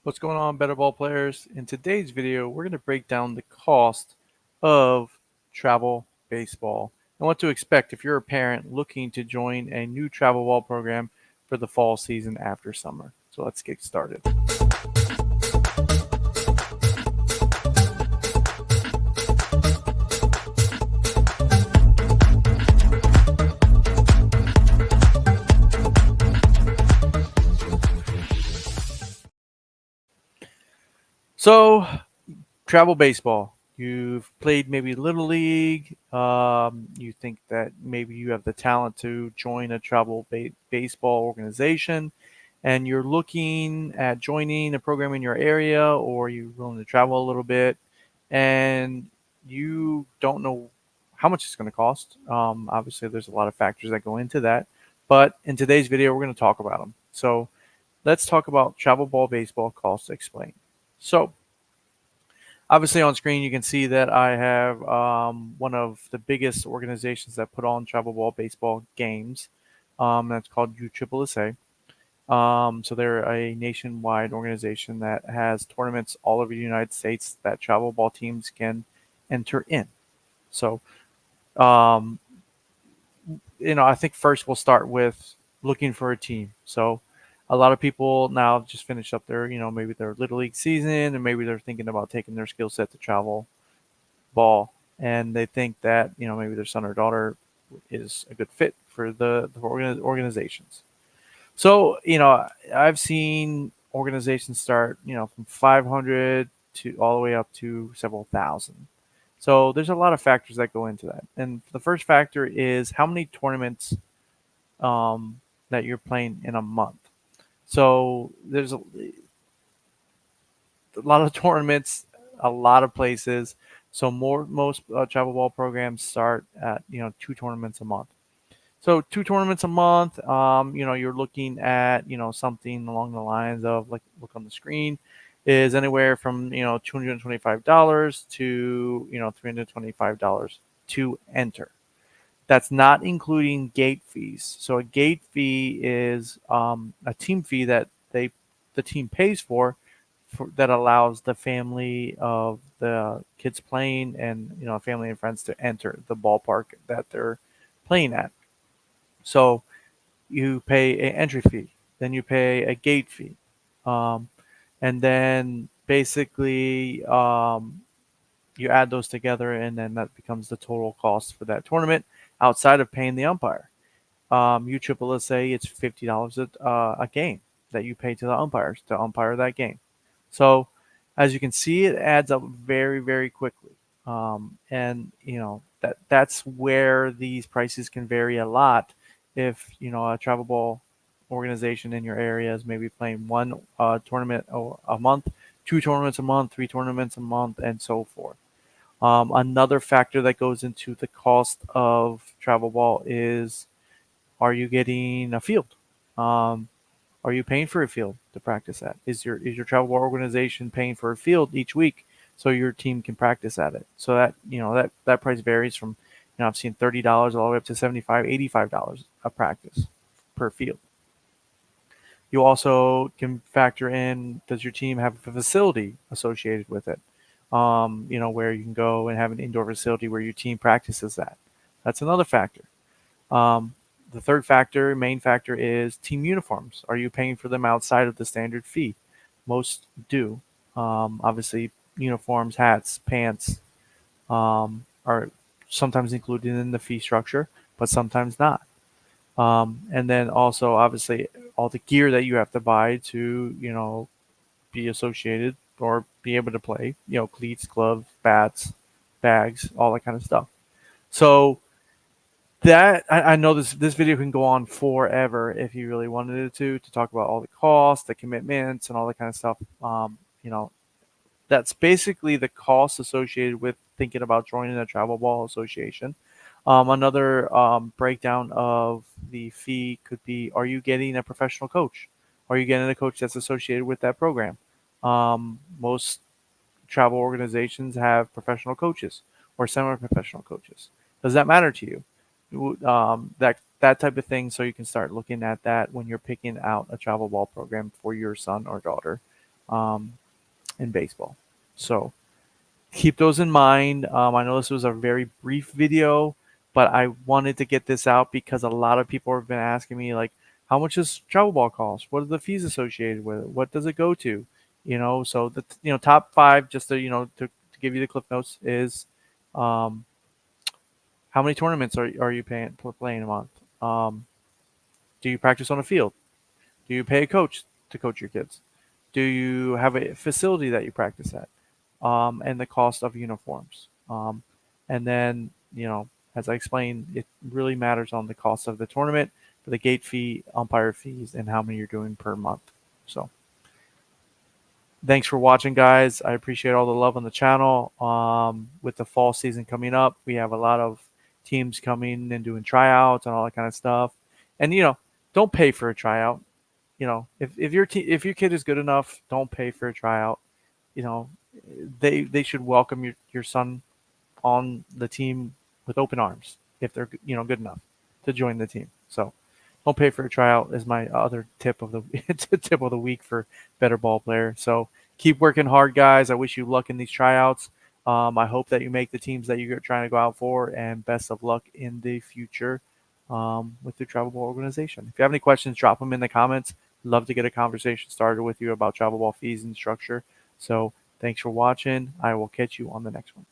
What's going on, better ball players? In today's video, we're going to break down the cost of travel baseball and what to expect if you're a parent looking to join a new travel ball program for the fall season after summer. So let's get started. So travel baseball. You've played maybe Little League. You think that maybe you have the talent to join a travel baseball organization, and you're looking at joining a program in your area, or you're willing to travel a little bit, and you don't know how much it's going to cost. Obviously, there's a lot of factors that go into that, but in today's video, we're going to talk about them. So let's talk about travel ball baseball costs explained. So obviously on screen you can see that I have one of the biggest organizations that put on travel ball baseball games. That's called USSSA. So they're a nationwide organization that has tournaments all over the United States that travel ball teams can enter in. So, um, I think first we'll start with looking for a team. So a lot of people now just finished up their, maybe their Little League season, and maybe they're thinking about taking their skill set to travel ball, and they think that maybe their son or daughter is a good fit for the organizations. So I've seen organizations start from 500 to all the way up to several thousand. So there's a lot of factors that go into that, and the first factor is how many tournaments that you're playing in a month. So there's a lot of tournaments, a lot of places. So most travel ball programs start at 2 tournaments a month. So 2 tournaments a month, you're looking at something along the lines of, like, look on the screen, is anywhere from $225 to $325 to enter. That's not including gate fees. So a gate fee is a team fee that the team pays for that allows the family of the kids playing and family and friends to enter the ballpark that they're playing at. So you pay an entry fee, then you pay a gate fee, um, and then basically you add those together, and then that becomes the total cost for that tournament outside of paying the umpire. USSSA, it's $50 a game that you pay to the umpires to umpire that game. So as you can see, it adds up very, very quickly. And that's where these prices can vary a lot. If a travel ball organization in your area is maybe playing one tournament a month, 2 tournaments a month, 3 tournaments a month, and so forth. Another factor that goes into the cost of travel ball is, are you getting a field? Um, are you paying for a field to practice at? Is your travel ball organization paying for a field each week so your team can practice at it? So that price varies from, I've seen $30 all the way up to $75, $85 a practice per field. You also can factor in, does your team have a facility associated with it? Where you can go and have an indoor facility where your team practices at. That's another factor. Um, the third factor, main factor, is team uniforms. Are you paying for them outside of the standard fee? Most do. Obviously, uniforms, hats, pants are sometimes included in the fee structure, but sometimes not. And then also, obviously, all the gear that you have to buy to, be associated or be able to play, cleats, gloves, bats, bags, all that kind of stuff. So that I know this video can go on forever if you really wanted it to talk about all the costs, the commitments, and all that kind of stuff. That's basically the cost associated with thinking about joining a travel ball association. Another breakdown of the fee could be, are you getting a professional coach? Are you getting a coach that's associated with that program? Most travel organizations have professional coaches or semi-professional coaches. Does that matter to you? That type of thing. So you can start looking at that when you're picking out a travel ball program for your son or daughter. um, in baseball. So keep those in mind. I know this was a very brief video, but I wanted to get this out because a lot of people have been asking me, like, how much does travel ball cost? What are the fees associated with it? What does it go to? So the top five, just to to give you the clip notes, is um, how many tournaments are you playing a month? Um, do you practice on a field? Do you pay a coach to coach your kids? Do you have a facility that you practice at? And the cost of uniforms. And then, as I explained, it really matters on the cost of the tournament, for the gate fee, umpire fees, and how many you're doing per month. So thanks for watching, guys. I appreciate all the love on the channel. With the fall season coming up, we have a lot of teams coming and doing tryouts and all that kind of stuff. And don't pay for a tryout. If your kid is good enough, don't pay for a tryout. You know, they should welcome your son on the team with open arms if they're good enough to join the team. So don't pay for a tryout is my other tip of the tip of the week for better ball player. So keep working hard, guys. I wish you luck in these tryouts. I hope that you make the teams that you're trying to go out for, and best of luck in the future with the travel ball organization. If you have any questions, drop them in the comments. Love to get a conversation started with you about travel ball fees and structure. So thanks for watching. I will catch you on the next one.